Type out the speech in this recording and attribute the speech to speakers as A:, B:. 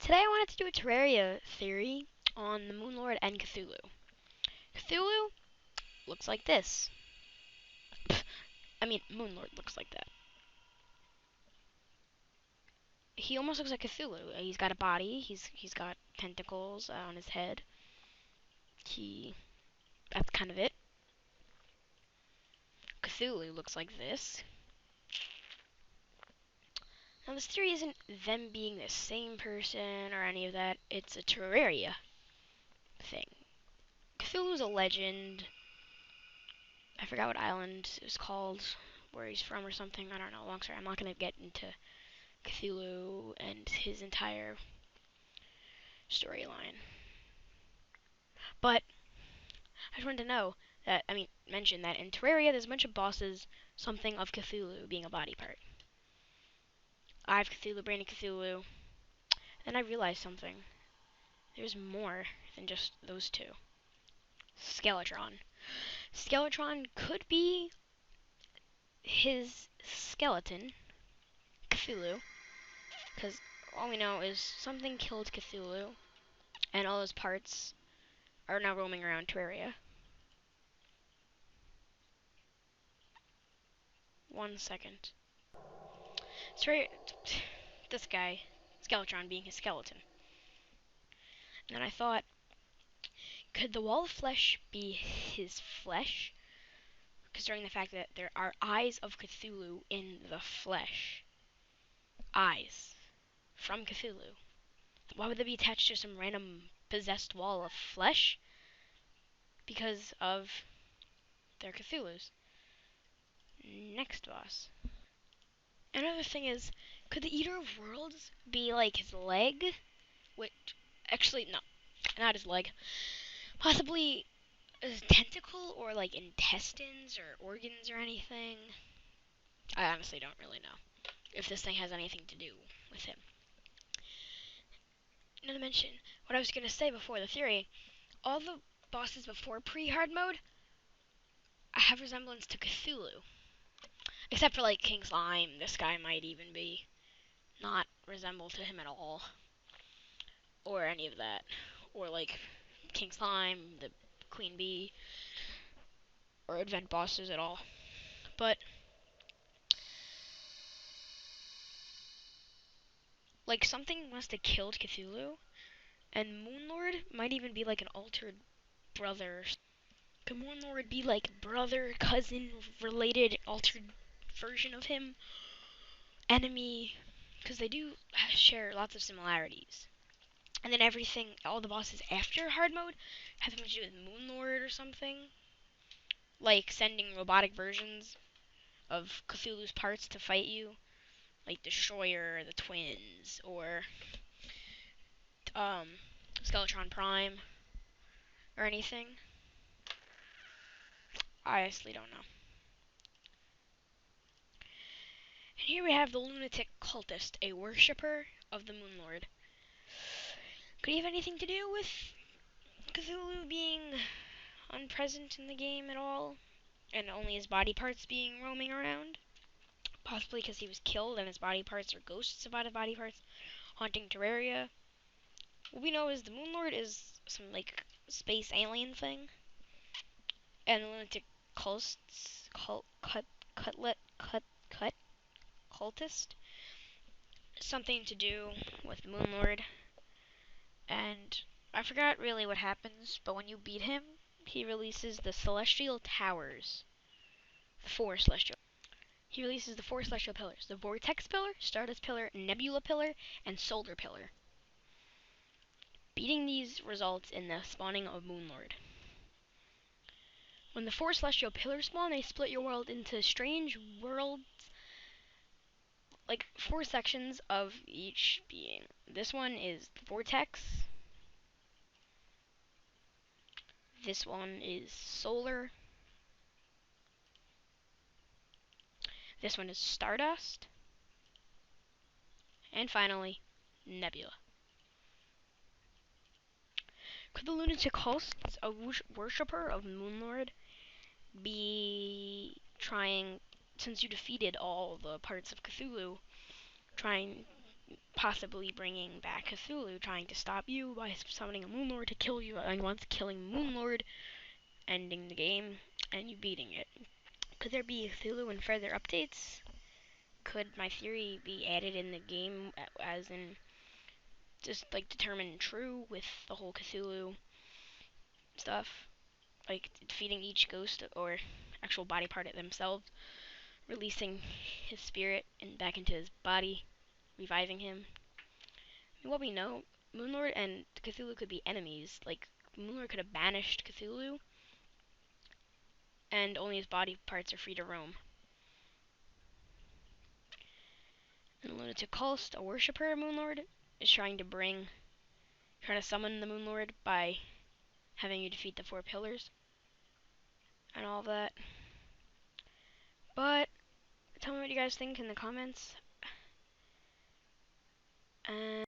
A: Today I wanted to do a Terraria theory on the Moon Lord and Cthulhu. Cthulhu looks like this. Moon Lord looks like that. He almost looks like Cthulhu. He's got a body. He's got tentacles on his head. That's kind of it. Cthulhu looks like this. Now this theory isn't them being the same person or any of that. It's a Terraria thing. Cthulhu's a legend. I forgot what island it was called, where he's from or something. I don't know. Long story. I'm not gonna get into Cthulhu and his entire storyline. But I just wanted to mention that in Terraria there's a bunch of bosses, something of Cthulhu being a body part. I have Cthulhu, Brain of Cthulhu. Then I realized something. There's more than just those two. Skeletron. Skeletron could be his skeleton, Cthulhu, because all we know is something killed Cthulhu, and all those parts are now roaming around Terraria. 1 second. This guy, Skeletron, being his skeleton. And then I thought, could the wall of flesh be his flesh? Considering the fact that there are eyes of Cthulhu in the flesh. Eyes from Cthulhu. Why would they be attached to some random possessed wall of flesh? Because of their Cthulhus. Next boss. Another thing is, could the Eater of Worlds be like his leg? Actually, no, not his leg. Possibly a tentacle or like intestines or organs or anything. I honestly don't really know if this thing has anything to do with him. Not to mention, what I was going to say before the theory, all the bosses before pre-hard mode have resemblance to Cthulhu. Except for like King Slime, this guy might even be not resemble to him at all. Or any of that. Or like King Slime, the Queen Bee, or event bosses at all. But like something must have killed Cthulhu, and Moon Lord might even be like an altered brother. Could Moon Lord be like brother, cousin, related, altered version of him? Enemy? Because they do share lots of similarities. And then all the bosses after hard mode have something to do with Moon Lord or something. Like sending robotic versions of Cthulhu's parts to fight you. Like Destroyer, the twins, or Skeletron Prime, or anything. I honestly don't know. And here we have the lunatic cultist, a worshipper of the Moon Lord. Could he have anything to do with Cthulhu being unpresent in the game at all, and only his body parts being roaming around? Possibly because he was killed and his body parts are ghosts of his body parts haunting Terraria. What we know is the Moon Lord is some like space alien thing, and the lunatic cultist something to do with Moon Lord. And I forgot really what happens, but when you beat him, he releases the Celestial Towers. He releases the 4 Celestial Pillars. The Vortex Pillar, Stardust Pillar, Nebula Pillar, and Solar Pillar. Beating these results in the spawning of Moon Lord. When the 4 Celestial Pillars spawn, they split your world into strange worlds, like 4 sections of each being. This one is the Vortex. This one is Solar. This one is Stardust. And finally, Nebula. Could the lunatic host, a worshipper of Moon Lord, be trying, since you defeated all the parts of Cthulhu, trying possibly bringing back Cthulhu, trying to stop you by summoning a Moon Lord to kill you, and once killing Moon Lord, ending the game, and you beating it. Could there be Cthulhu in further updates? Could my theory be added in the game, as in just like determined true with the whole Cthulhu stuff, like defeating each ghost or actual body part of themselves, releasing his spirit and back into his body, reviving him? I mean, what we know, Moonlord and Cthulhu could be enemies. Like, Moonlord could have banished Cthulhu, and only his body parts are free to roam. And Lunatic Culst, a worshipper of Moonlord, is trying to summon the Moonlord by having you defeat the 4 pillars and all of that. But tell me what you guys think in the comments. And